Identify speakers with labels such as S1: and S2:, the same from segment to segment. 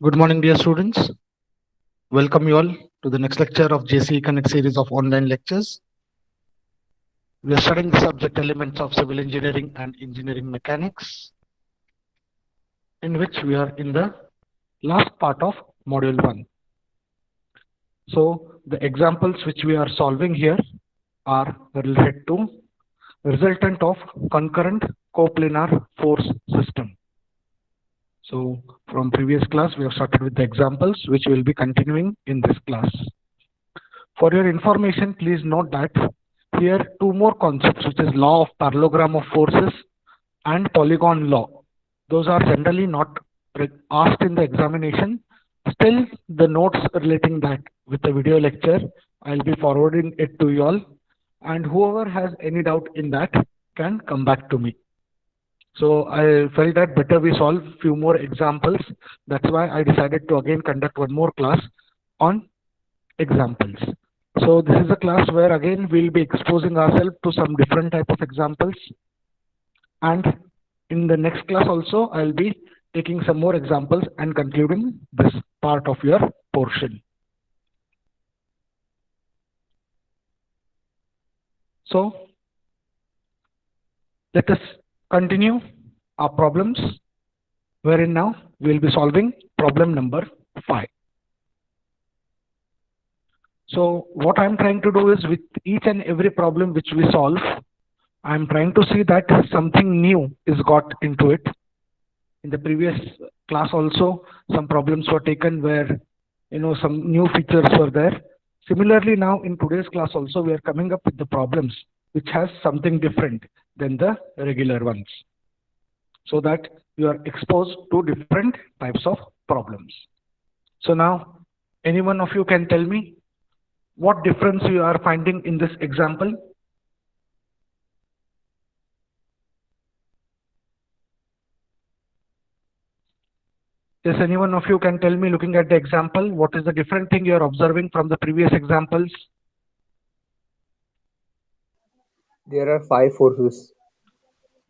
S1: Good morning, dear students. Welcome you all to the next lecture of JCE Connect series of online lectures. We are studying the subject elements of civil engineering and engineering mechanics, in which we are in the last part of module 1. So, the examples which we are solving here are related to resultant of concurrent coplanar force system. So, from previous class, we have started with the examples which we will be continuing in this class. For your information, please note that here two more concepts, which is law of parallelogram of forces and polygon law. Those are generally not asked in the examination. Still, the notes relating that with the video lecture, I'll be forwarding it to you all. And whoever has any doubt in that can come back to me. So I felt that better we solve few more examples. That's why I decided to again conduct one more class on examples. So this is a class where again we'll be exposing ourselves to some different type of examples, and in the next class also I'll be taking some more examples and concluding this part of your portion. So let us continue our problems, wherein now we'll be solving problem number 5. So what I'm trying to do is, with each and every problem which we solve, I'm trying to see that something new is got into it. In the previous class also, some problems were taken where some new features were there. Similarly, now in today's class also, we are coming up with the problems which has something different than the regular ones, so that you are exposed to different types of problems. So now, any one of you can tell me what difference you are finding in this example? Yes, any one of you can tell me, looking at the example, what is the different thing you are observing from the previous examples?
S2: There are five forces.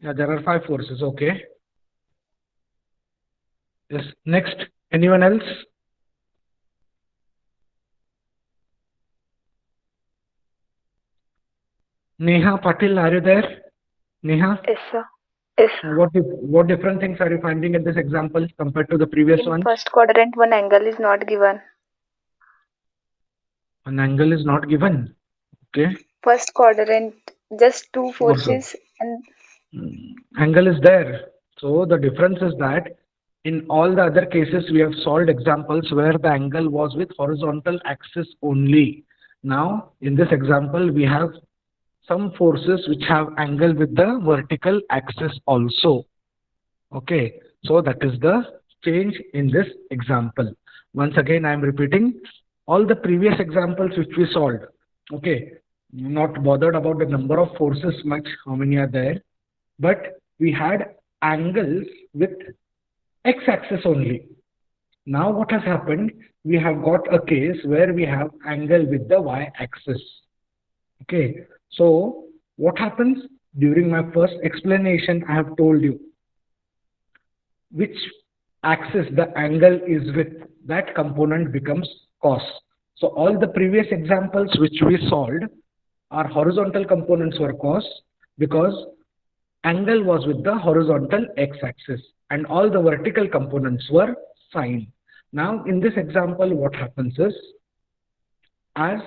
S1: Yeah, there are 5 forces. Okay. Yes. Next, anyone else? Neha Patil, are you there? Neha,
S3: Yes, sir. Yes.
S1: what different things are you finding in this example compared to the previous
S3: In
S1: ones?
S3: first quadrant, one angle is not given.
S1: An angle is not given. Okay.
S3: First quadrant, just two
S1: Also,
S3: forces and
S1: angle is there. So the difference is that in all the other cases we have solved examples where the angle was with horizontal axis only. Now in this example we have some forces which have angle with the vertical axis also. Okay, so that is the change in this example. Once again I am repeating all the previous examples which we solved. Okay, not bothered about the number of forces much, how many are there, but we had angles with x-axis only. Now what has happened, we have got a case where we have angle with the y-axis. Okay, so what happens, during my first explanation I have told you which axis the angle is with, that component becomes cos. So all the previous examples which we solved, our horizontal components were cos, because angle was with the horizontal x-axis, and all the vertical components were sine. Now in this example what happens is, as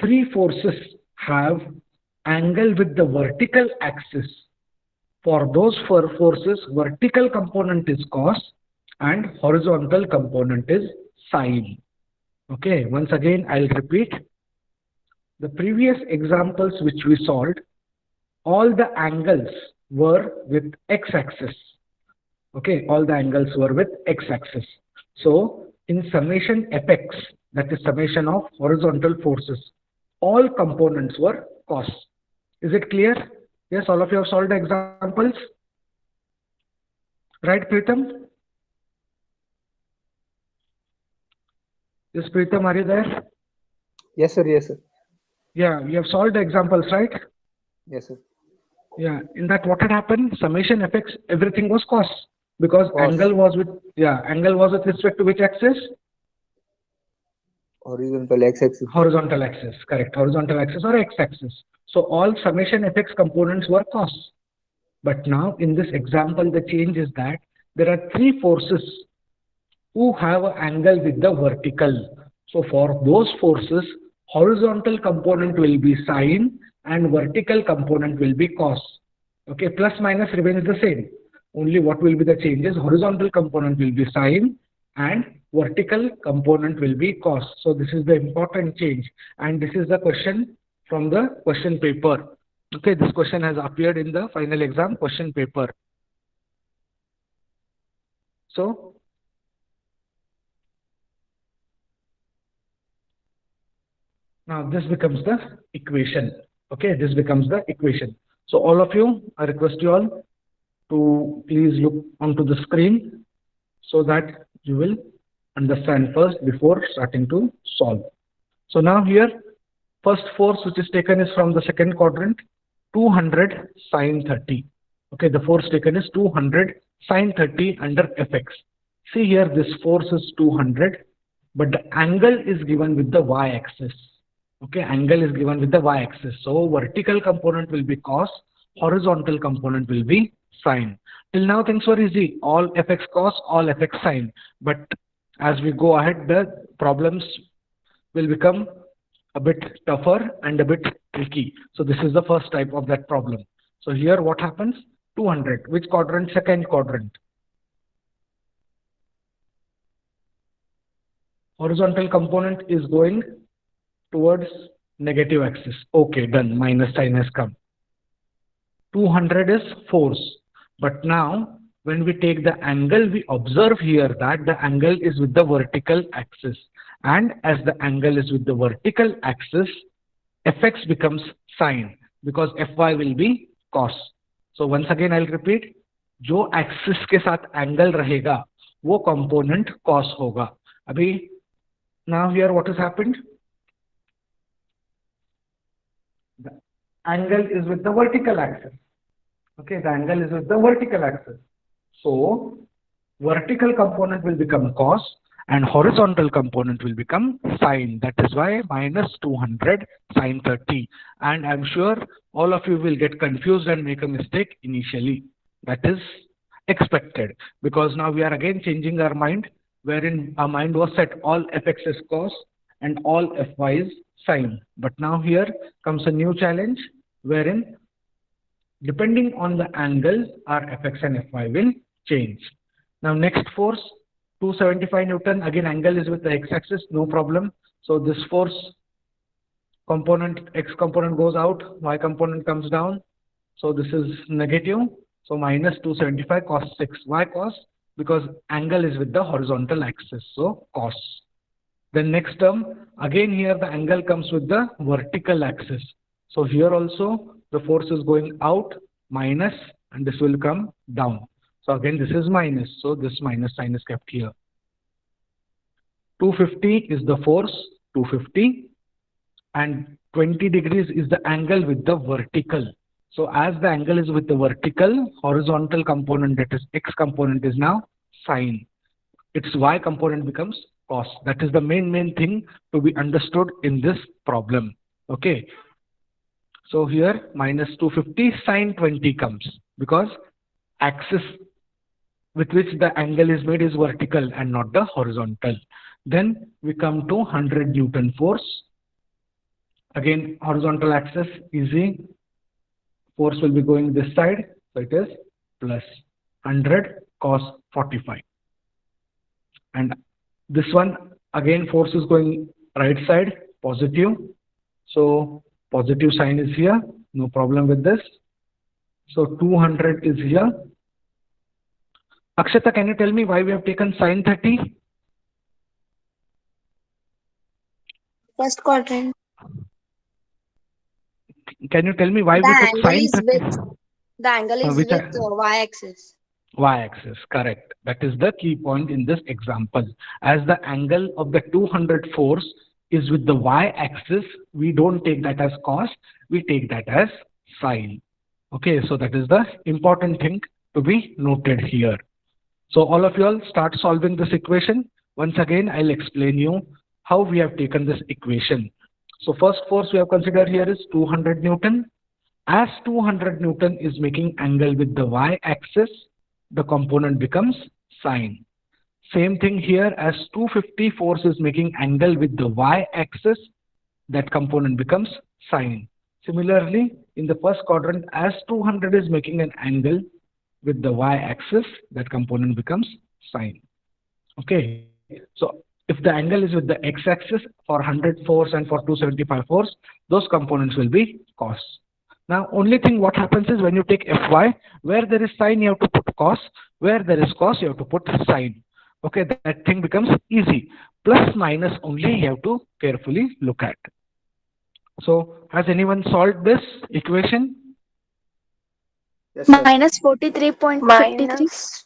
S1: three forces have angle with the vertical axis, for those four forces, vertical component is cos and horizontal component is sine. Okay, once again I'll repeat. The previous examples which we solved, all the angles were with x-axis. Okay, all the angles were with x-axis. So in summation fx, that is summation of horizontal forces, all components were cos. Is it clear? Yes, all of you have solved the examples. Right, Pritam? Yes, Pritam, are you there?
S2: Yes, sir. Yes, sir.
S1: Yeah, you have solved the examples, right?
S2: Yes, sir.
S1: Yeah, in that what had happened? Summation fx, everything was cos. Because
S2: Cos.
S1: angle was with respect to which axis?
S2: Horizontal x-axis.
S1: Horizontal axis, correct. Horizontal axis or x-axis. So all summation fx components were cos. But now in this example, the change is that there are three forces who have an angle with the vertical. So for those forces, horizontal component will be sine and vertical component will be cos. Okay, plus minus remains the same. Only what will be the changes? Horizontal component will be sine and vertical component will be cos. So this is the important change, and this is the question from the question paper. Okay, this question has appeared in the final exam question paper. So now this becomes the equation. Okay, this becomes the equation. So all of you, I request you all to please look onto the screen so that you will understand first before starting to solve. So now here, first force which is taken is from the second quadrant, 200 sine 30. Okay, the force taken is 200 sine 30 under fx. See here, this force is 200, but the angle is given with the y-axis. Okay, angle is given with the y-axis. So vertical component will be cos, horizontal component will be sine. Till now things were easy, all fx cos, all fx sine. But as we go ahead, the problems will become a bit tougher and a bit tricky. So this is the first type of that problem. So here what happens? 200. Which quadrant? Second quadrant. Horizontal component is going towards negative axis. Okay, done. Minus sign has come. 200 is force. But now when we take the angle, we observe here that the angle is with the vertical axis. And as the angle is with the vertical axis, fx becomes sine because fy will be cos. So once again I'll repeat, जो axis के साथ angle रहेगा, वो component cos होगा. अभी now here what has happened? The angle is with the vertical axis. Okay, the angle is with the vertical axis. So vertical component will become cos and horizontal component will become sine. That is why minus 200 sine 30. And I'm sure all of you will get confused and make a mistake initially. That is expected because now we are again changing our mind, wherein our mind was set all fx is cos and all fy is sine. But now here comes a new challenge wherein depending on the angle, our fx and fy will change. Now next force, 275 Newton, again angle is with the x-axis, no problem. So this force component, x component goes out, y component comes down. So this is negative. So minus 275 cos 6. Why cos? Because angle is with the horizontal axis. So cos. Then next term, again here the angle comes with the vertical axis. So here also the force is going out, minus, and this will come down. So again this is minus. So this minus sign is kept here. 250 is the force, 250, and 20 degrees is the angle with the vertical. So as the angle is with the vertical, horizontal component, that is x component, is now sine. Its y component becomes cos. That is the main thing to be understood in this problem. Okay. So here minus 250 sine 20 comes because axis with which the angle is made is vertical and not the horizontal. Then we come to 100 Newton force. Again horizontal axis, easy. Force will be going this side, so it is plus 100 cos 45. And this one again force is going right side, positive. So positive sign is here, no problem with this. So 200 is here. Akshata, can you tell me why we have taken sine 30?
S4: First quadrant.
S1: Can you tell me why
S4: The
S1: we took
S4: angle
S1: sine
S4: is
S1: 30?
S4: The angle is
S1: Which
S4: with y-axis.
S1: Y-axis, correct. That is the key point in this example. As the angle of the 200 force is with the y-axis, we don't take that as cos, we take that as sine. Okay, so that is the important thing to be noted here. So all of you all start solving this equation. Once again, I'll explain you how we have taken this equation. So first force we have considered here is 200 Newton. As 200 Newton is making angle with the y-axis, the component becomes sine. Same thing here, as 250 force is making angle with the y-axis, that component becomes sine. Similarly, in the first quadrant, as 200 is making an angle with the y-axis, that component becomes sine. Okay, so if the angle is with the x-axis for 100 force and for 275 force, those components will be cos. Now, only thing what happens is when you take Fy, where there is sine, you have to put cos. Where there is cos, you have to put sine. Okay, that thing becomes easy. Plus minus only you have to carefully look at. So, has anyone solved this equation?
S2: Yes, sir.
S4: Minus 43.53.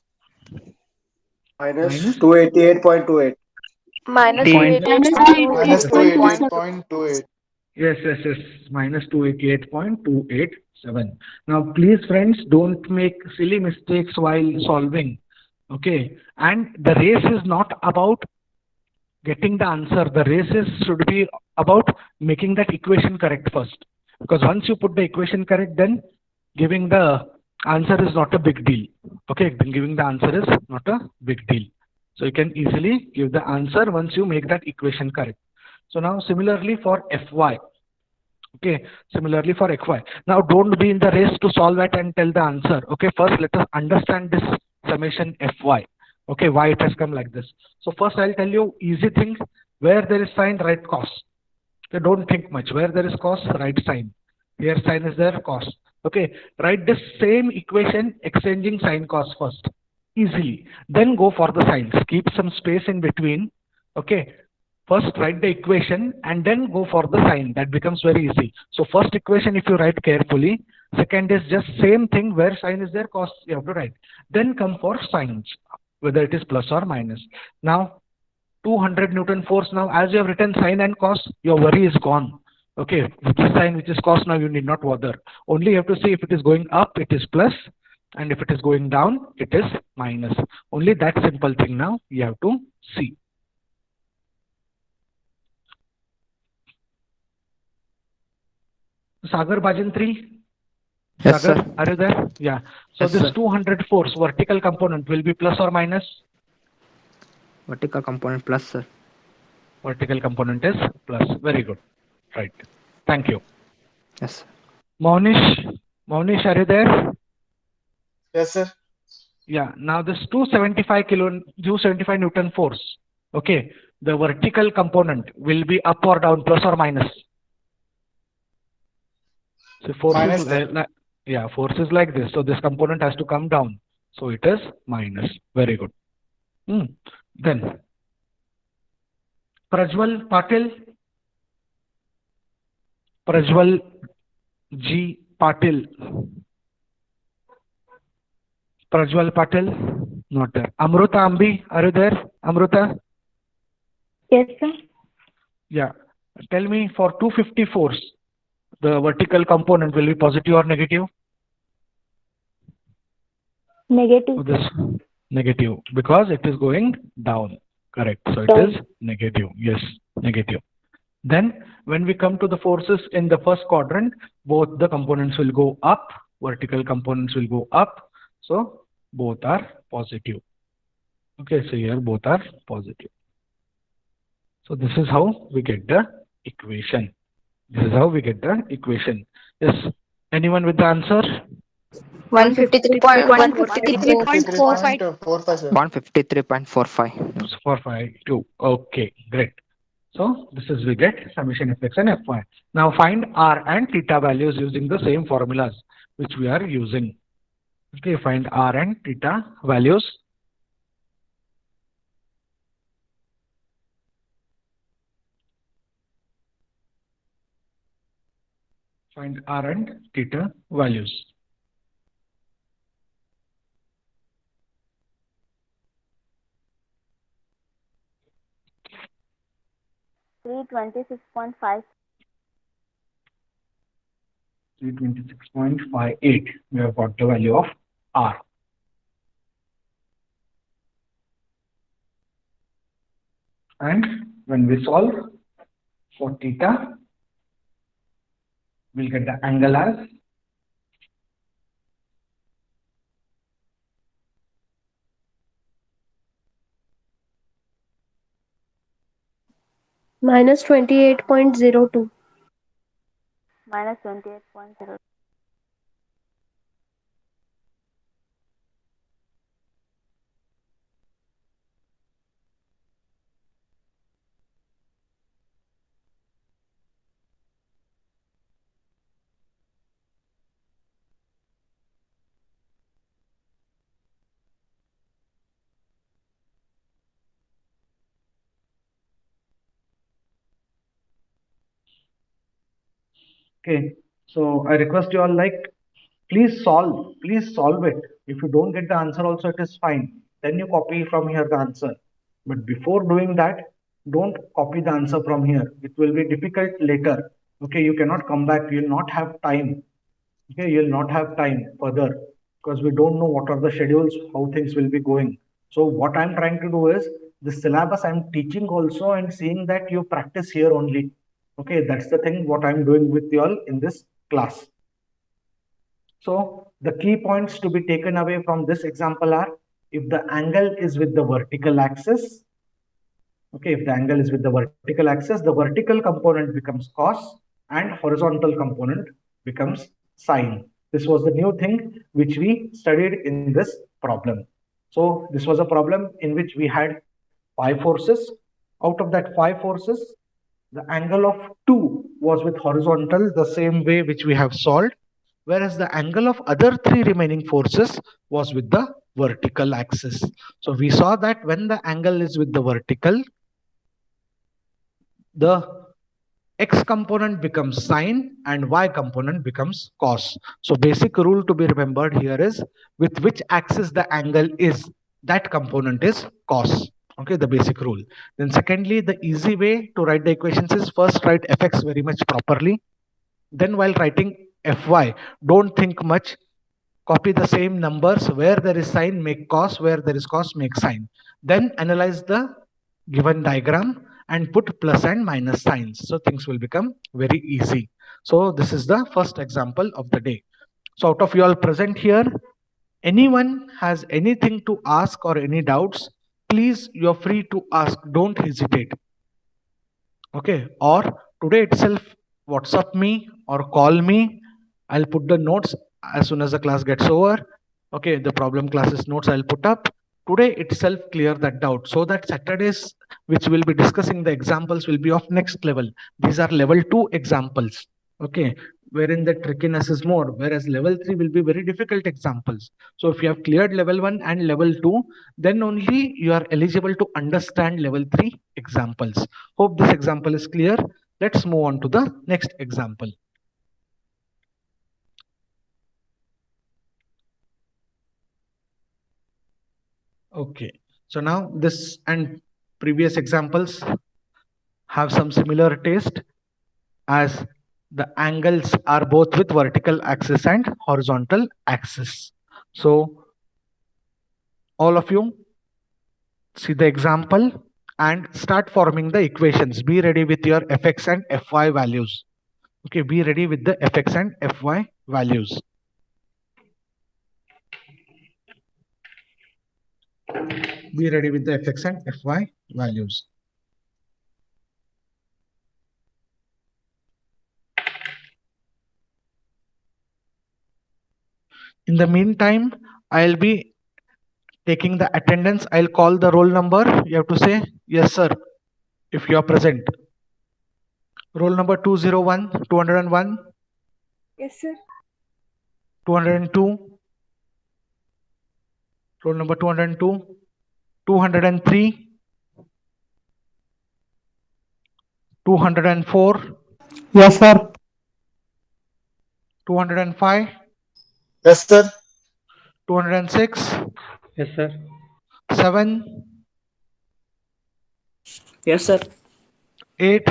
S3: minus
S2: Minus 288.28.
S3: minus
S5: Point.
S4: Minus
S3: 288.27.
S5: 288.28.
S1: Yes, yes, yes. Minus 288.287. Now, please, friends, don't make silly mistakes while solving. Okay, and the race is not about getting the answer. The race should be about making that equation correct first. Because once you put the equation correct, then giving the answer is not a big deal. Okay, then giving the answer is not a big deal. So you can easily give the answer once you make that equation correct. So now similarly for Fy. Okay, similarly for Fy. Now don't be in the race to solve it and tell the answer. Okay, first let us understand this summation Fy. Okay, why it has come like this. So first I'll tell you easy things. Where there is sine, write cos. Okay, don't think much. Where there is cos, write sine. Here sine is there, cos. Okay, write the same equation exchanging sine cos first. Easily. Then go for the sines. Keep some space in between. Okay. First write the equation and then go for the sign. That becomes very easy. So first equation if you write carefully. Second is just same thing, where sign is there, cos you have to write. Then come for signs, whether it is plus or minus. Now 200 Newton force. Now as you have written sine and cos, your worry is gone. Okay, which is sine, which is cos, now you need not bother. Only you have to see if it is going up, it is plus, and if it is going down, it is minus. Only that simple thing now you have to see. Sagar Bajantri?
S5: Yes,
S1: Sagar,
S5: sir.
S1: are you there? Yeah. So
S5: Yes,
S1: this
S5: sir.
S1: 200 force vertical component will be plus or minus?
S5: Vertical component plus, sir.
S1: Vertical component is plus. Very good. Right. Thank you.
S5: Yes, sir.
S1: Monish, are you there?
S6: Yes, sir.
S1: Yeah. Now this 275 Newton force. Okay. The vertical component will be up or down, plus or minus? So force
S6: Minus,
S1: is
S6: sir.
S1: force is like this. So this component has to come down. So it is minus. Very good. Then Prajwal G. Patil. Prajwal Patil, not there. Amruta Ambi, are you there? Amruta?
S3: Yes, sir.
S1: Yeah. Tell me, for 250 force, the vertical component will be positive or negative?
S3: Negative.
S1: This negative, because it is going down. Correct. So it
S3: Down.
S1: is negative. Yes, negative. Then when we come to the forces in the first quadrant, both the components will go up, vertical components will go up. So both are positive. Okay, so here both are positive. So this is how we get the equation. This is how we get the equation. Yes. Anyone with the answer?
S4: 153.45.
S6: 153.45, sir.
S5: 153.45.
S1: 452. Okay, great. So this is we get summation Fx and Fy. Now find R and theta values using the same formulas which we are using. Okay, find R and theta values. Find R and theta values.
S3: $326.5.
S1: 326.58. We have got the value of R. And when we solve for theta, we'll get the angle as
S7: minus 28.02.
S3: minus 28.0.
S1: okay. So I request you all, like, please solve it. If you don't get the answer also, it is fine. Then you copy from here the answer. But before doing that, don't copy the answer from here. It will be difficult later. Okay, you cannot come back. You'll not have time. Okay, you'll not have time further because we don't know what are the schedules, how things will be going. So what I'm trying to do is the syllabus I'm teaching also and seeing that you practice here only. Okay, that's the thing what I'm doing with you all in this class. So the key points to be taken away from this example are, if the angle is with the vertical axis, okay, if the angle is with the vertical axis, the vertical component becomes cos and horizontal component becomes sine. This was the new thing which we studied in this problem. So this was a problem in which we had 5 forces. Out of that 5 forces, the angle of 2 was with horizontal, the same way which we have solved, whereas the angle of other 3 remaining forces was with the vertical axis. So we saw that when the angle is with the vertical, the x component becomes sine and y component becomes cos. So basic rule to be remembered here is, with which axis the angle is, that component is cos. Okay, the basic rule. Then secondly, the easy way to write the equations is, first write fx very much properly. Then while writing fy, don't think much. Copy the same numbers. Where there is sine, make cos. Where there is cos, make sine. Then analyze the given diagram and put plus and minus signs. So things will become very easy. So this is the first example of the day. So out of you all present here, anyone has anything to ask or any doubts, please, you're free to ask. Don't hesitate. Okay. Or today itself, WhatsApp me or call me. I'll put the notes as soon as the class gets over. Okay. The problem classes notes I'll put up. Today itself clear that doubt, so that Saturdays, which we'll be discussing the examples, will be of next level. These are level 2 examples. Okay. Wherein the trickiness is more, whereas level 3 will be very difficult examples. So if you have cleared level 1 and level 2, then only you are eligible to understand level 3 examples. Hope this example is clear. Let's move on to the next example. Okay, so now this and previous examples have some similar taste, as the angles are both with vertical axis and horizontal axis. So all of you see the example and start forming the equations. Be ready with your fx and fy values. Okay, be ready with the fx and fy values. Be ready with the fx and fy values. In the meantime, I'll be taking the attendance. I'll call the roll number. You have to say yes, sir, if you are present. Roll number 201, 201.
S7: Yes, sir.
S1: 202. Roll number 202. 203. 204.
S2: Yes, sir.
S1: 205.
S6: Yes, sir.
S1: 206.
S5: Yes, sir.
S1: 7.
S6: Yes, sir.
S1: 8.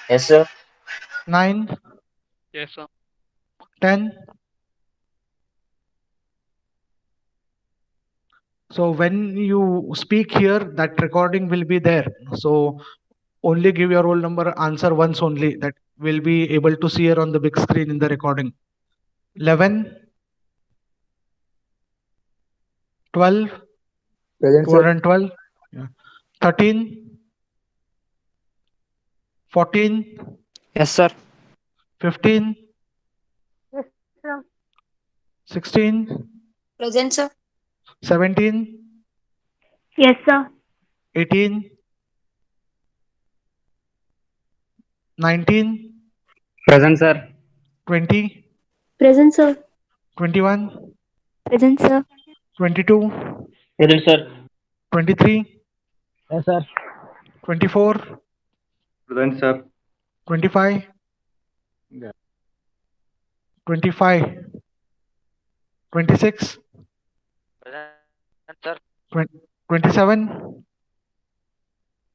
S6: Yes, sir.
S1: 9.
S8: Yes, sir.
S1: 10. So when you speak here, that recording will be there. So only give your roll number answer once only. That will be able to see here on the big screen in the recording. 11, 12,
S2: Present, sir.
S1: 212, yeah. 13, 14,
S5: Yes, sir.
S1: 15,
S3: Yes, sir.
S1: 16,
S4: Present, sir.
S1: 17,
S3: Yes, sir.
S1: 18, 19,
S5: Present, sir.
S1: 20,
S7: Present, sir.
S1: 21,
S4: Present, sir.
S1: 22,
S6: Present, sir.
S1: 23,
S5: Yes, sir.
S1: 24,
S6: Present, sir.
S1: 25, 25, 26,
S5: Present, sir.
S1: 27,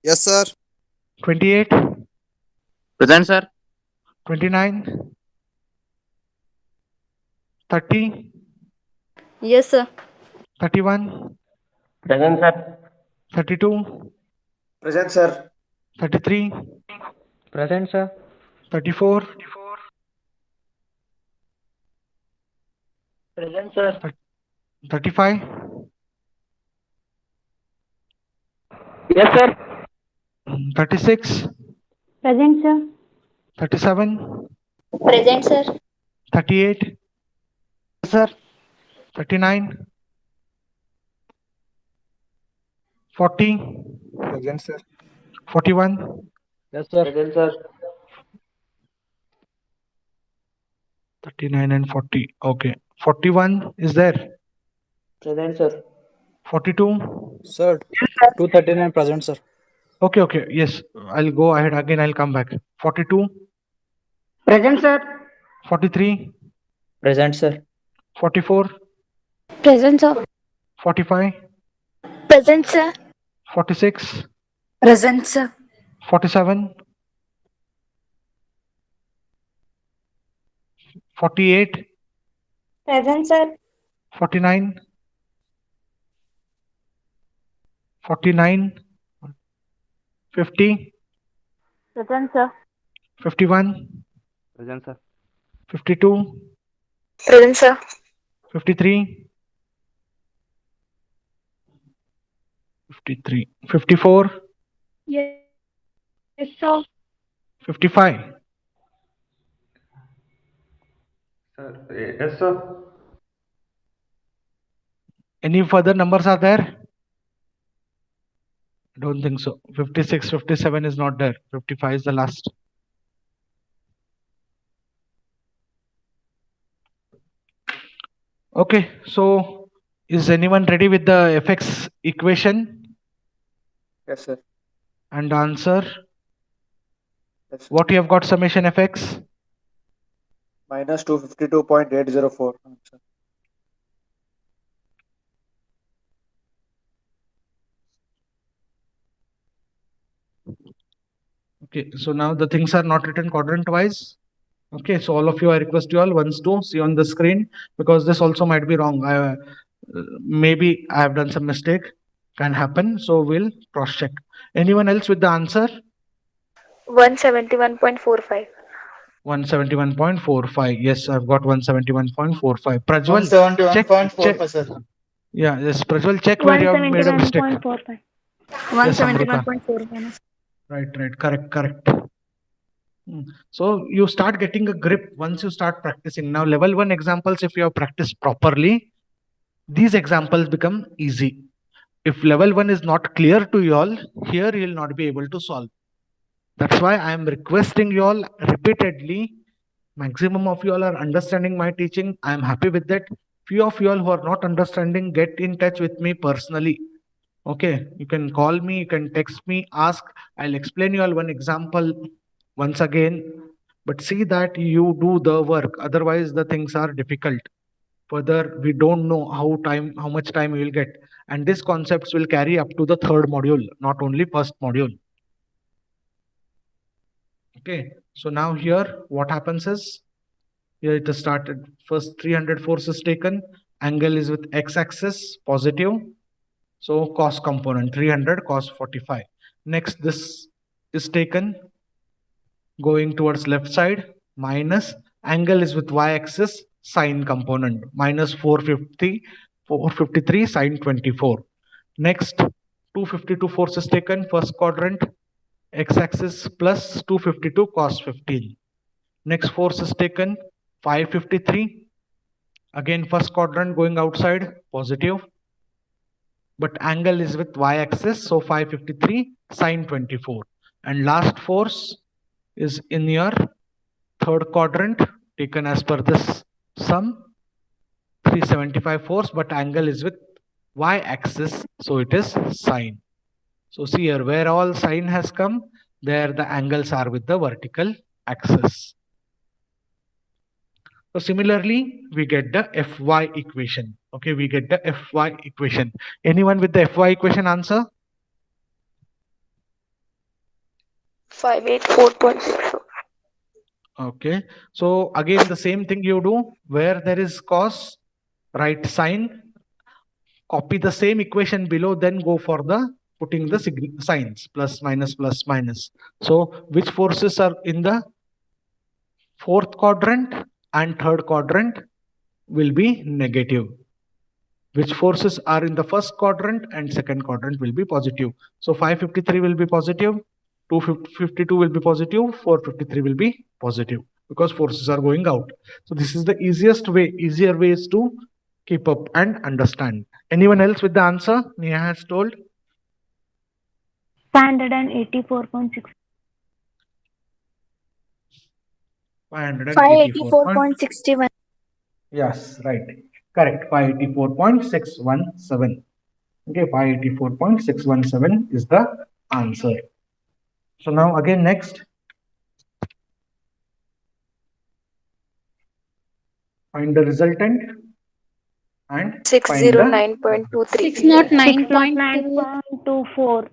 S8: Yes, sir.
S1: 28,
S5: Present, sir.
S1: 29, 30,
S4: Yes, sir.
S1: 31,
S6: Present, sir.
S1: 32,
S2: Present, sir.
S1: 33,
S5: Present, sir.
S1: 34,
S6: Present, sir.
S1: 35,
S6: Yes, sir.
S1: 36,
S3: Present, sir.
S1: 37,
S4: Present, sir.
S1: 38,
S5: Yes, sir.
S1: 39, 40,
S2: Present, sir.
S1: 41,
S5: Yes, sir.
S6: Present, sir.
S1: 39 and 40. Okay. 41 is there.
S6: Present, sir.
S1: 42.
S8: Sir, 239 present, sir.
S1: Okay, okay. Yes. I'll go ahead again. I'll come back. 42,
S6: Present, sir.
S1: 43,
S6: Present, sir.
S1: 44,
S4: Present, sir.
S1: 45,
S4: Present, sir.
S1: 46,
S4: Present, sir.
S1: 47, 48,
S7: Present, sir.
S1: 49, 49, 50,
S3: Present, sir.
S1: 51,
S5: Present, sir.
S1: 52,
S4: Present, sir.
S1: 53, 53, 54,
S7: Yes, sir.
S1: 55.
S6: Yes, sir.
S1: Any further numbers are there? Don't think so. 56, 57 is not there. 55 is the last. Okay, so is anyone ready with the fx equation
S2: Yes, sir.
S1: and answer?
S2: Yes, sir.
S1: What you have got summation fx?
S2: Minus 252.804. Answer.
S1: Okay, so now the things are not written quadrant wise. Okay, so all of you, I request you all once to see on the screen, because this also might be wrong. Maybe I have done some mistake, can happen. So we'll cross check. Anyone else with the answer?
S4: 171.45.
S1: 171.45. Yes, I've got 171.45. Prajwal, check,
S6: 171.45, sir.
S1: yeah, yes, Prajwal, check where you have made a mistake.
S3: 171.45.
S1: Yes, Amrita.
S4: 171.45.
S1: Right, correct. So you start getting a grip once you start practicing. Now, level 1 examples, if you have practiced properly, these examples become easy. If level 1 is not clear to you all, here you will not be able to solve. That's why I am requesting you all repeatedly. Maximum of you all are understanding my teaching. I am happy with that. Few of you all who are not understanding, get in touch with me personally. Okay, you can call me, you can text me, ask. I'll explain you all one example once again. But see that you do the work. Otherwise, the things are difficult. Further, we don't know how much time we will get. And these concepts will carry up to the third module, not only first module. Okay, so now here what happens is, here it is started. First 300 force is taken. Angle is with x-axis, positive. So cos component 300 cos 45. Next, this is taken going towards left side, minus angle is with y-axis, sine component minus 453 sine 24. Next, 252 force is taken, first quadrant, x-axis plus 252 cos 15. Next force is taken, 553. Again, first quadrant going outside, positive. But angle is with y-axis, so 553 sine 24. And last force is in your third quadrant, taken as per this sum, 375 force, but angle is with y-axis, so it is sine. So see here, where all sine has come, there the angles are with the vertical axis. So similarly, we get the Fy equation. Okay, we get the Fy equation. Anyone with the Fy equation answer?
S4: 584.6.
S1: Okay, so again the same thing you do, where there is cos, write sine, copy the same equation below, then go for the putting the signs, plus minus plus minus. So which forces are in the fourth quadrant and third quadrant will be negative. Which forces are in the first quadrant and second quadrant will be positive. So 553 will be positive, 252 will be positive, 453 will be positive, because forces are going out. So this is the easier ways to keep up and understand. Anyone else with the answer Neha has told?
S3: 584.6.
S4: 584.61.
S1: Yes, right. Correct. 584.617. Okay, 584.617 is the answer. So now again next, find the resultant and find the
S4: 609.23.
S3: 609.24.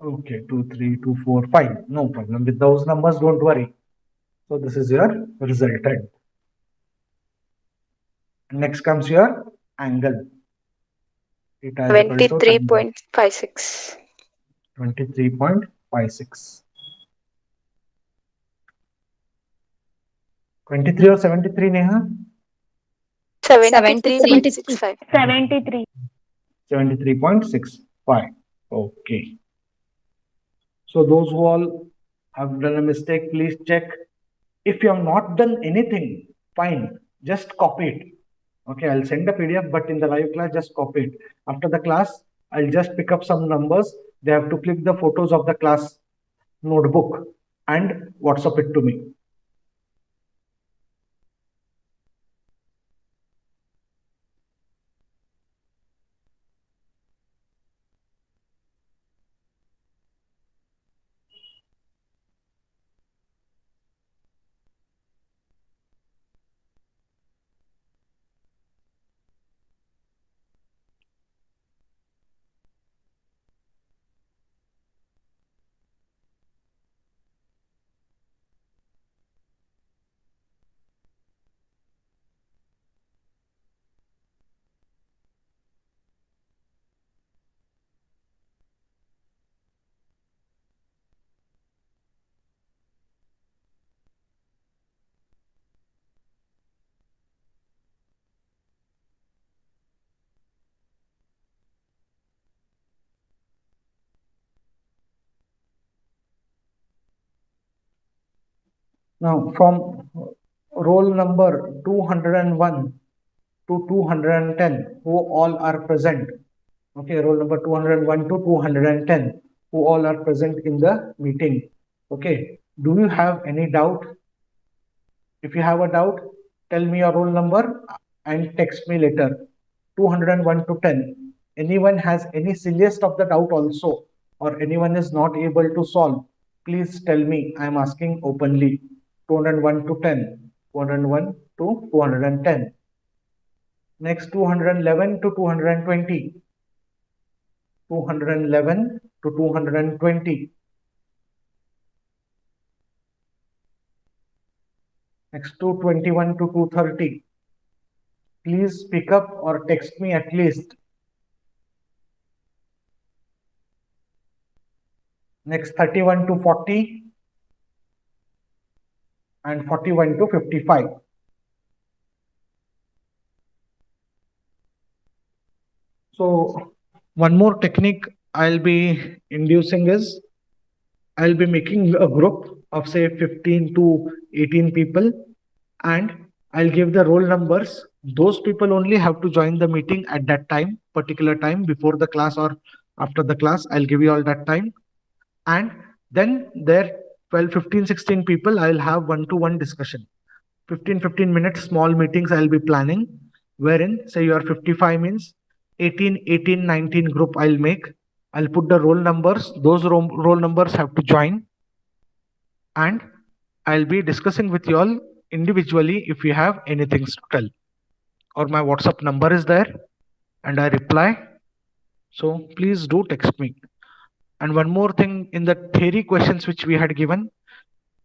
S1: okay, 2, 3, 2, 4, 5. No problem with those numbers, don't worry. So this is your resultant. Next comes your angle. Theta is equal to
S4: 23.56.
S1: 23.56. 23 or 73, Neha?
S4: 73.65.
S3: 73.
S1: 73.65. Okay. So those who all have done a mistake, please check. If you have not done anything, fine, just copy it. Okay, I'll send a PDF, but in the live class, just copy it. After the class, I'll just pick up some numbers. They have to click the photos of the class notebook and WhatsApp it to me. Now, from roll number 201 to 210, who all are present? Okay, roll number 201 to 210, who all are present in the meeting? Okay, do you have any doubt? If you have a doubt, tell me your roll number and text me later. 201 to 10. Anyone has any silliest of the doubt also, or anyone is not able to solve, please tell me. I am asking openly. 201 to 10. 201 to 210. Next, 211 to 220. 211 to 220. Next, 221 to 230. Please pick up or text me at least. Next 31 to 40 and 41 to 55. So one more technique I'll be inducing is I'll be making a group of say 15 to 18 people, and I'll give the roll numbers. Those people only have to join the meeting at that time, particular time before the class or after the class. I'll give you all that time. And then there 12, 15, 16 people, I'll have one-to-one discussion. 15 minutes small meetings I'll be planning, wherein say you are 55 means 18, 19 group I'll make. I'll put the roll numbers. Those roll numbers have to join. And I'll be discussing with you all individually if you have anything to tell. Or my WhatsApp number is there and I reply. So please do text me. And one more thing, in the theory questions which we had given,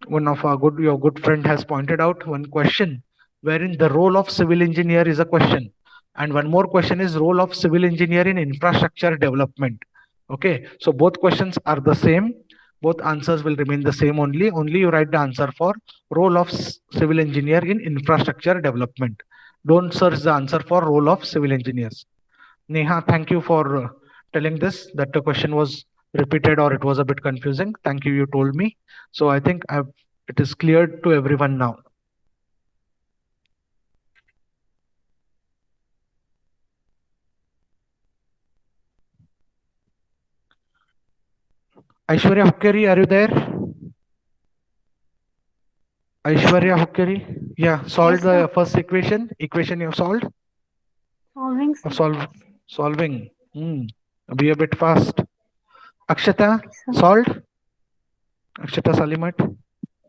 S1: one of your good friend has pointed out one question wherein the role of civil engineer is a question. And one more question is role of civil engineer in infrastructure development. Okay, so both questions are the same. Both answers will remain the same only. Only you write the answer for role of civil engineer in infrastructure development. Don't search the answer for role of civil engineers. Neha, thank you for telling this, that the question was repeated or it was a bit confusing. Thank you, you told me. So I think it is cleared to everyone now. Aishwarya Hukkeri, are you there? Aishwarya Hukkeri, yeah, solved the first equation. Equation you have solved?
S7: Solving, sir.
S1: Solving. Be a bit fast. Akshata, solved? Akshata Salimat,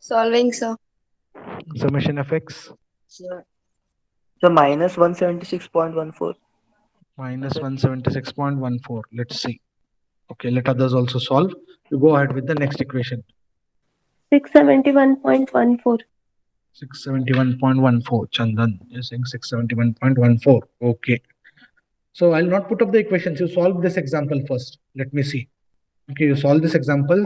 S7: Solving, sir.
S1: summation of x.
S6: So minus 176.14.
S1: Minus 176.14. Let's see. Okay, let others also solve. You go ahead with the next equation.
S7: 671.14.
S1: 671.14. Chandan is saying 671.14. Okay. So I'll not put up the equations. You solve this example first. Let me see. Okay, you solve this example.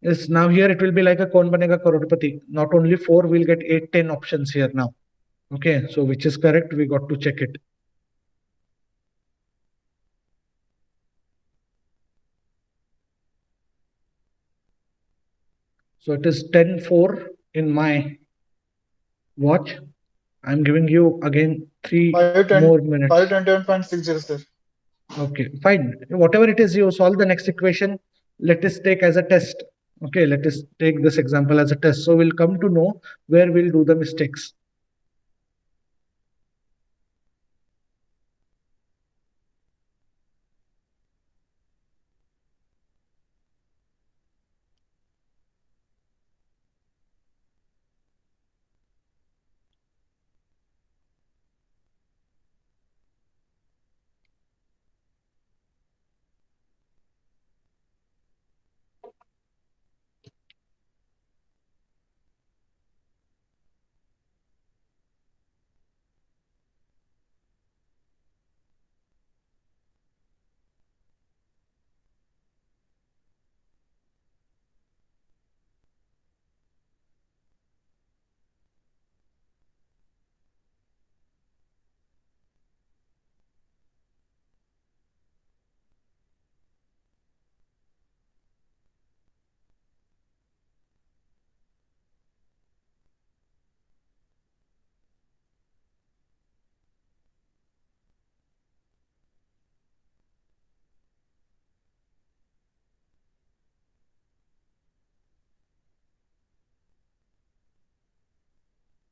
S1: Yes, now here it will be like a Kaun Banega Crorepati. Not only 4, we'll get 8, 10 options here now. Okay, so which is correct? We got to check it. So it is 10:04 in my watch. I'm giving you again 3 more minutes.
S2: 521.60, sir.
S1: Okay, fine. Whatever it is, you solve the next equation. Let us take as a test. Okay, let us take this example as a test. So we'll come to know where we'll do the mistakes.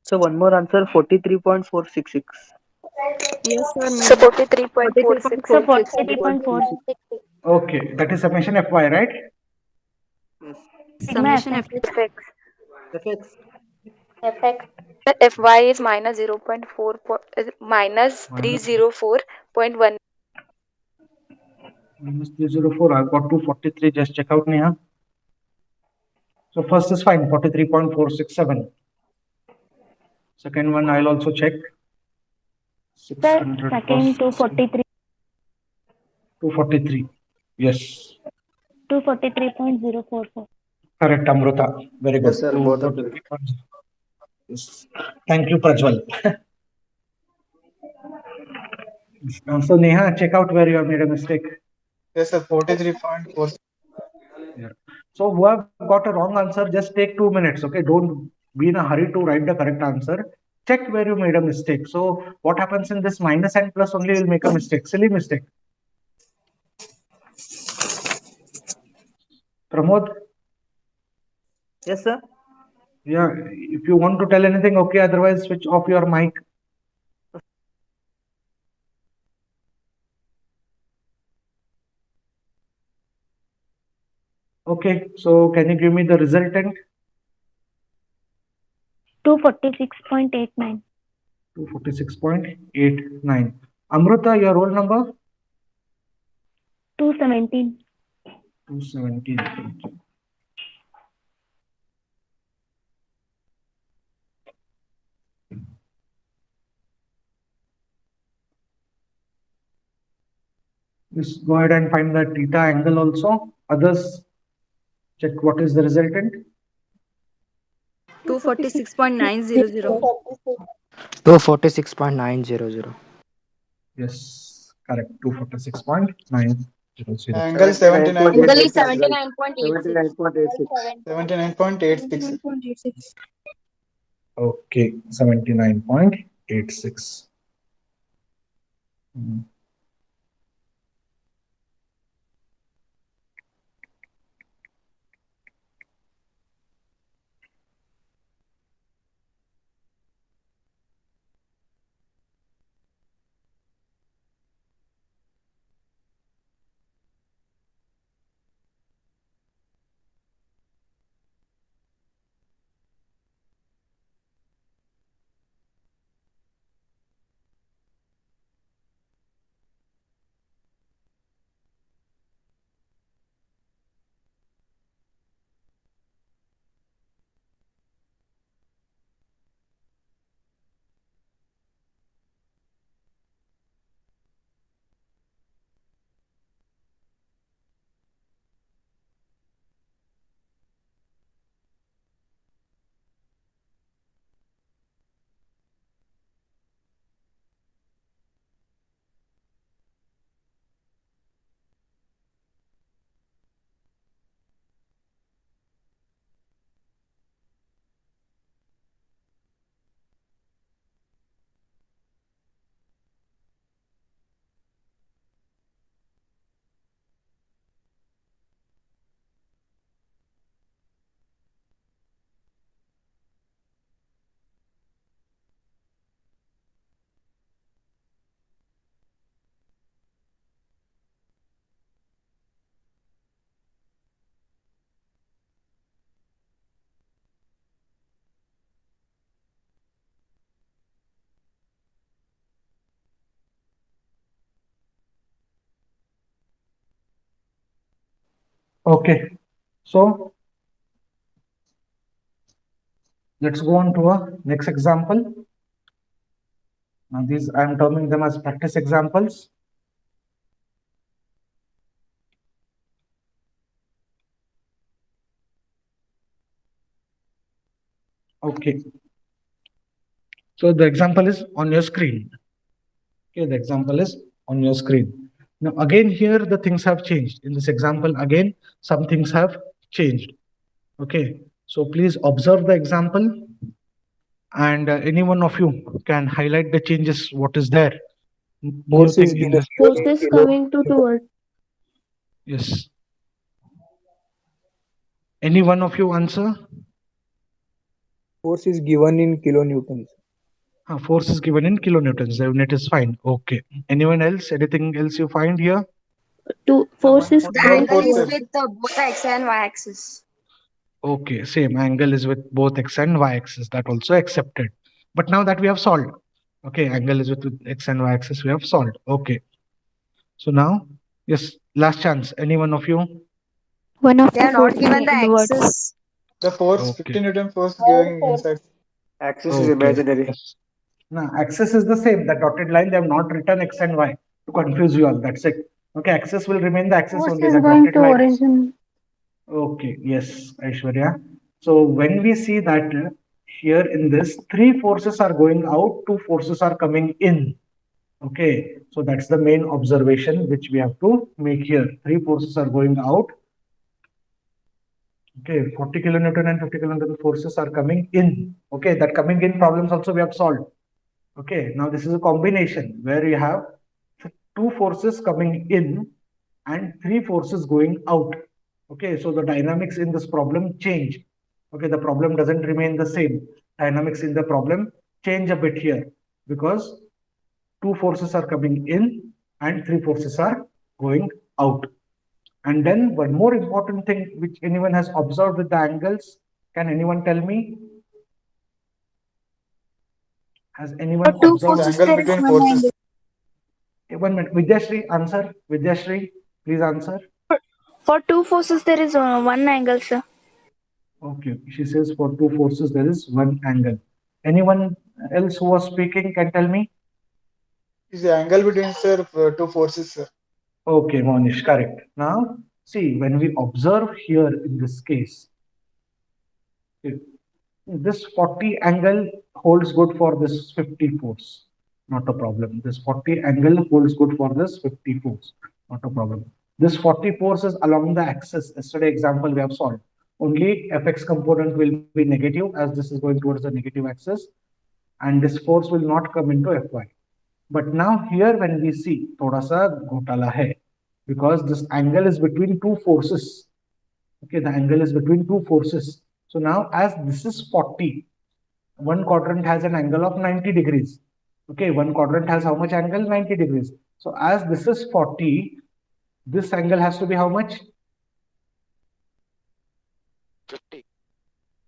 S6: So one more answer, 43.466.
S7: Yes, sir.
S4: So 43.46.
S7: So 43.4.
S1: Okay, that is summation Fy, right?
S6: Yes.
S7: Summation F.
S4: FX.
S6: FX.
S4: The Fy is minus 0.4 minus 304.1.
S1: Minus 304. I've got 243. Just check out, Neha. So first is fine, 43.467. Second one, I'll also check.
S3: Sir, second 243.
S1: 243. Yes.
S3: 243.044.
S1: Correct, Amruta. Very good.
S2: Yes, sir. Both of them.
S1: 243. Yes. Thank you, Prajwal. So Neha, check out where you have made a mistake.
S2: Yes, sir. 43.4.
S1: Yeah. So who have got a wrong answer, just take 2 minutes. Okay, don't be in a hurry to write the correct answer. Check where you made a mistake. So what happens in this minus and plus only will make a mistake, silly mistake. Pramod,
S6: Yes, sir.
S1: yeah, if you want to tell anything, okay, otherwise switch off your mic. Okay, so can you give me the resultant?
S3: 246.89.
S1: 246.89. Amruta, your roll number?
S3: 217.
S1: 217. Just go ahead and find the theta angle also. Others, check what is the resultant.
S7: 246.900.
S5: 246.900.
S8: Yes,
S1: Correct. 246.900.
S2: Angle 79.
S7: Angle is
S6: 79.86.
S2: 79.86.
S7: 79.86.
S1: Okay, 79.86. Okay, so let's go on to a next example. Now these I am terming them as practice examples. Okay. So the example is on your screen. Okay, the example is on your screen. Now again here the things have changed. In this example again some things have changed. Okay, so please observe the example and any one of you can highlight the changes, what is there. New
S8: Force is
S1: thing in
S8: given.
S1: this.
S7: Force is coming to towards.
S1: Yes. Any one of you answer?
S8: Force is given in kilonewtons.
S1: Force is given in kilonewtons. The unit is fine. Okay. Anyone else? Anything else you find here?
S7: Force is
S2: The
S7: coming
S2: angle is
S7: towards.
S2: with
S4: both x and y axis.
S1: Okay, same angle is with both x and y axis. That also accepted. But now that we have solved, okay, angle is with x and y axis. We have solved. Okay. So now, yes, last chance. Any one of you?
S3: One of
S4: They
S3: the
S4: are not
S3: forces
S4: given the
S3: inwards.
S4: axis.
S2: the force,
S1: Okay.
S2: 50 Newton force going inside.
S6: Axis is
S1: Okay.
S6: imaginary.
S1: Yes. No, axis is the same. The dotted line, they have not written x and y to confuse you all. That's it. Okay, axis will remain the axis
S3: Force
S1: only.
S3: is
S1: The
S3: going
S1: dotted
S3: to
S1: line.
S3: origin.
S1: Okay, yes, Aishwarya. So when we see that here in this, three forces are going out, two forces are coming in. Okay, so that's the main observation which we have to make here. Three forces are going out. Okay, 40 kilonewton and 50 kilonewton forces are coming in. Okay, that coming in problems also we have solved. Okay, now this is a combination where you have two forces coming in and three forces going out. Okay, so the dynamics in this problem change. Okay, the problem doesn't remain the same. Dynamics in the problem change a bit here because two forces are coming in and three forces are going out. And then one more important thing which anyone has observed with the angles, can anyone tell me? Has anyone
S2: Two
S1: observed?
S2: forces, angle between forces.
S1: One minute, Vidyashri, answer. Vidyashri, please answer.
S7: For two forces, there is one angle, sir.
S1: Okay, she says for two forces there is one angle. Anyone else who was speaking can tell me?
S2: Is the angle between, sir, two forces, sir.
S1: Okay, Monish, correct. Now, see, when we observe here in this case, this 40 angle holds good for this 50 force, not a problem. This 40 angle holds good for this 50 force, not a problem. This 40 force is along the axis. Yesterday example we have solved. Only Fx component will be negative as this is going towards the negative axis, and this force will not come into Fy. But now here when we see thoda sa ghotala hai, because this angle is between two forces. Okay, the angle is between two forces. So now as this is 40, one quadrant has an angle of 90 degrees. Okay, one quadrant has how much angle? 90 degrees. So as this is 40, this angle has to be how much?
S7: 50.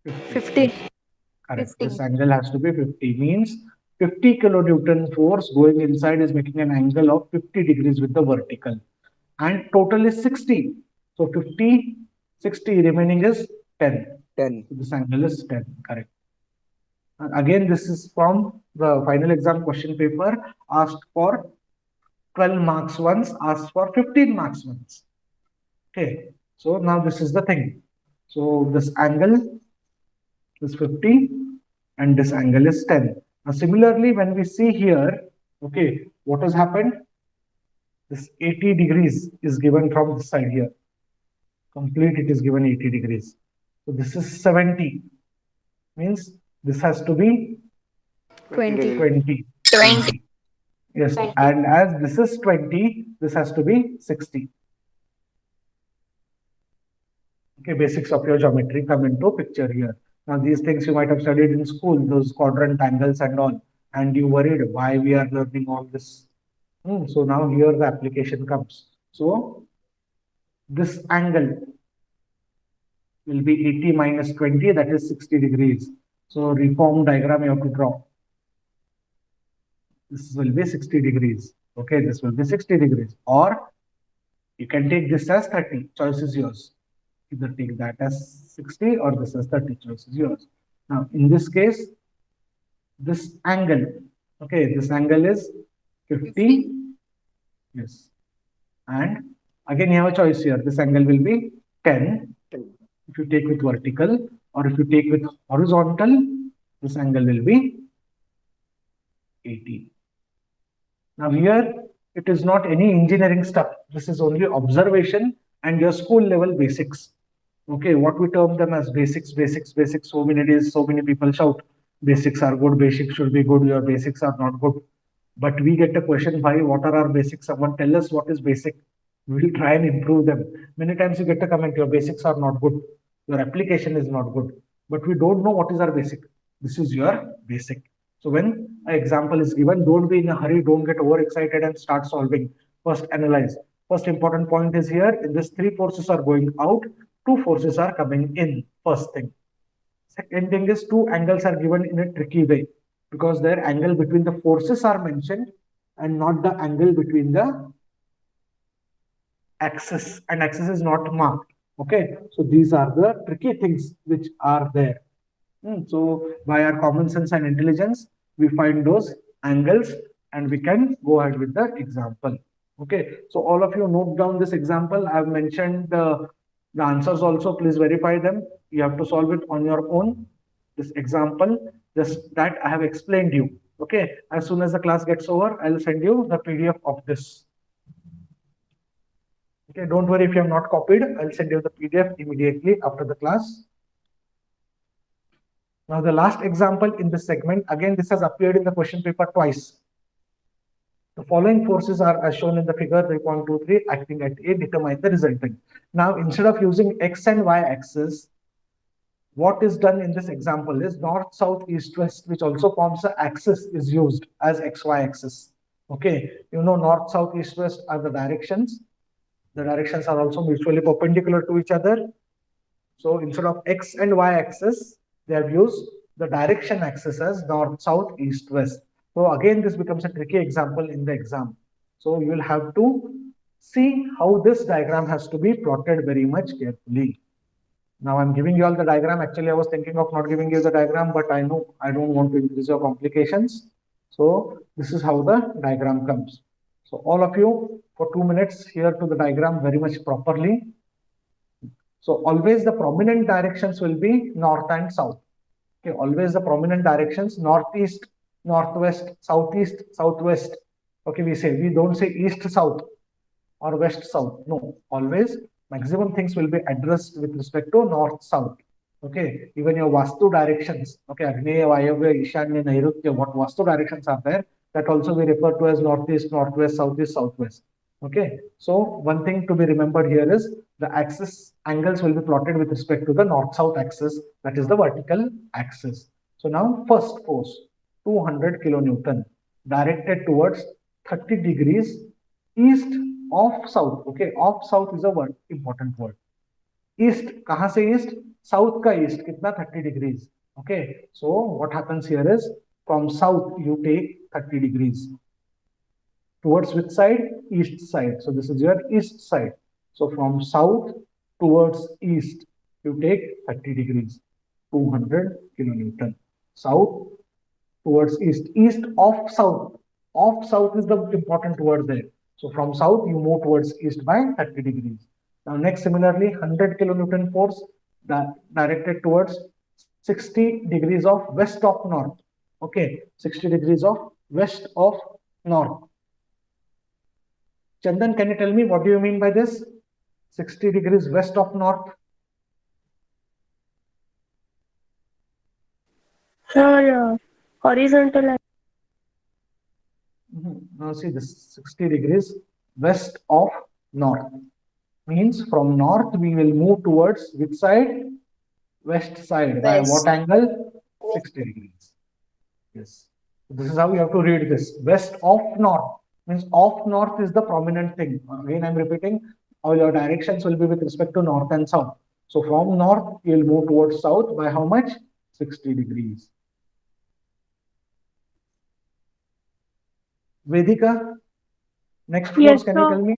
S1: Correct.
S7: 50.
S1: This angle has to be 50. Means 50 kilonewton force going inside is making an angle of 50 degrees with the vertical. And total is 60. So 50, 60, remaining is 10.
S8: 10.
S1: So this angle is 10. Correct. And again, this is from the final exam question paper, asked for 12 marks once, asked for 15 marks once. Okay. So now this is the thing. So this angle is 50 and this angle is 10. Now similarly, when we see here, okay, what has happened? This 80 degrees is given from this side here. Complete, it is given 80 degrees. So this is 70. Means this has to be
S7: 20.
S1: 20. Yes, and as this is 20, this has to be 60. Okay, basics of your geometry come into picture here. Now these things you might have studied in school, those quadrant angles and all, and you worried why we are learning all this. So now here the application comes. So this angle will be 80 minus 20, that is 60 degrees. So reform diagram you have to draw. This will be 60 degrees. Okay, this will be 60 degrees. Or you can take this as 30. Choice is yours. Either take that as 60 or this as 30. Choice is yours. Now, in this case, this angle, okay, this angle is 50. Yes. And again, you have a choice here. This angle will be 10. If you take with vertical, or if you take with horizontal, this angle will be 80. Now here, it is not any engineering stuff. This is only observation and your school level basics. Okay, what we term them as basics, basics, basics. So many days, so many people shout, basics are good, basics should be good, your basics are not good. But we get a question, why, what are our basics? Someone tell us what is basic. We will try and improve them. Many times you get a comment, your basics are not good, your application is not good. But we don't know what is our basic. This is your basic. So when an example is given, don't be in a hurry, don't get overexcited and start solving. First analyze. First important point is here, in this three forces are going out, two forces are coming in, first thing. Second thing is two angles are given in a tricky way because their angle between the forces are mentioned and not the angle between the axis, and axis is not marked. Okay, so these are the tricky things which are there. So by our common sense and intelligence, we find those angles and we can go ahead with the example. Okay, so all of you note down this example. I've mentioned the answers also. Please verify them. You have to solve it on your own. This example, just that I have explained you. Okay, as soon as the class gets over, I'll send you the PDF of this. Okay, don't worry if you have not copied. I'll send you the PDF immediately after the class. Now the last example in this segment, again, this has appeared in the question paper twice. The following forces are as shown in the figure 3.23 acting at A, determine the resultant. Now, instead of using X and Y axis, what is done in this example is north, south, east, west, which also forms the axis, is used as XY axis. Okay, you know, north, south, east, west are the directions. The directions are also mutually perpendicular to each other. So instead of X and Y axis, they have used the direction axis as north, south, east, west. So again, this becomes a tricky example in the exam. So you will have to see how this diagram has to be plotted very much carefully. Now I'm giving you all the diagram. Actually, I was thinking of not giving you the diagram, but I know I don't want to increase your complications. So this is how the diagram comes. So all of you, for 2 minutes, here to the diagram very much properly. So always the prominent directions will be north and south. Okay, always the prominent directions, northeast, northwest, southeast, southwest. Okay, we don't say east, south or west, south. No, always maximum things will be addressed with respect to north, south. Okay, even your Vastu directions. Okay, Agneya, Vayavya, Ishanya, Nairutya, what Vastu directions are there, that also we refer to as northeast, northwest, southeast, southwest. Okay, so one thing to be remembered here is the axis angles will be plotted with respect to the north-south axis, that is the vertical axis. So now first force, 200 kilonewton, directed towards 30 degrees east of south. Okay, of south is a word, important word. East, kahan se east? South ka east, kitna 30 degrees. Okay, so what happens here is from south you take 30 degrees. Towards which side? East side. So this is your east side. So from south towards east, you take 30 degrees, 200 kilonewton. South towards east, east of south. Of south is the important word there. So from south, you move towards east by 30 degrees. Now next, similarly, 100 kilonewton force directed towards 60 degrees of west of north. Okay, 60 degrees of west of north. Chandan, can you tell me what do you mean by this? 60 degrees west of north.
S3: Horizontal.
S1: Now see this 60 degrees west of north means from north we will move towards which side? West side. By
S4: West.
S1: what angle? 60 degrees. Yes. This is how you have to read this. West of north means of north is the prominent thing. Again, I'm repeating, all your directions will be with respect to north and south. So from north, you'll move towards south by how much? 60 degrees. Vedika, next force,
S3: Yes,
S1: can you
S3: sir.
S1: tell me?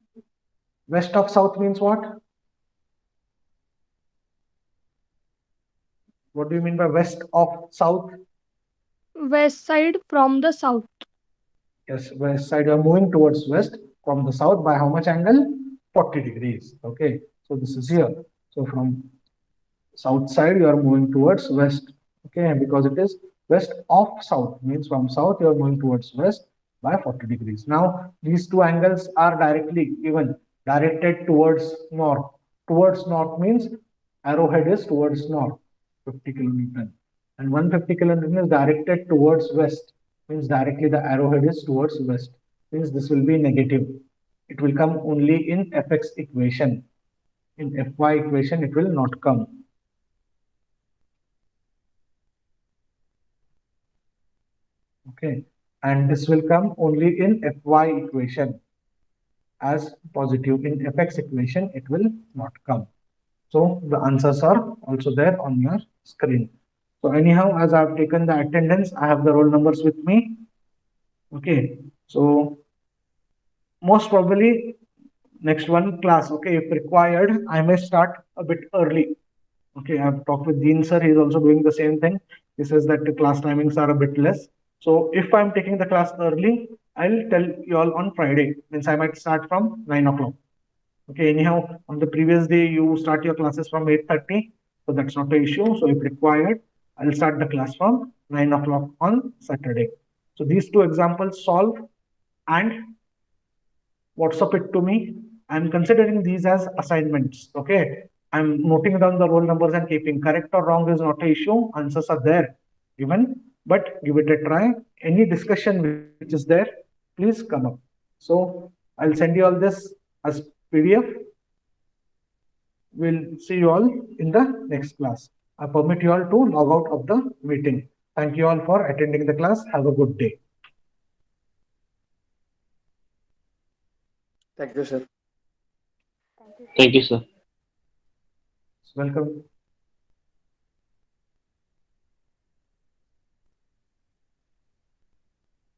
S1: West of south means what? What do you mean by west of south?
S3: West side from the south.
S1: Yes, west side, you are moving towards west from the south by how much angle? 40 degrees. Okay, so this is here. So from south side, you are moving towards west. Okay, because it is west of south, means from south, you are moving towards west by 40 degrees. Now, these two angles are directly given, directed towards north. Towards north means arrowhead is towards north, 50 kilonewton. And 150 kilonewton is directed towards west, means directly the arrowhead is towards west, means this will be negative. It will come only in Fx equation. In Fy equation, it will not come. Okay, and this will come only in Fy equation as positive. In Fx equation, it will not come. So the answers are also there on your screen. So anyhow, as I've taken the attendance, I have the roll numbers with me. Okay, so most probably next one class, okay, if required, I may start a bit early. Okay, I've talked with Dean sir, he's also doing the same thing. He says that the class timings are a bit less. So if I'm taking the class early, I'll tell you all on Friday. Means I might start from 9 o'clock. Okay, anyhow, on the previous day, you start your classes from 8:30. So that's not the issue. So if required, I'll start the class from 9 o'clock on Saturday. So these two examples solve and WhatsApp it to me. I'm considering these as assignments. Okay. I'm noting down the roll numbers and keeping correct or wrong is not an issue. Answers are there given, but give it a try. Any discussion which is there, please come up. So I'll send you all this as PDF. We'll see you all in the next class. I permit you all to log out of the meeting. Thank you all for attending the class. Have a good day.
S6: Thank you, sir.
S5: Thank you, sir.
S1: Welcome.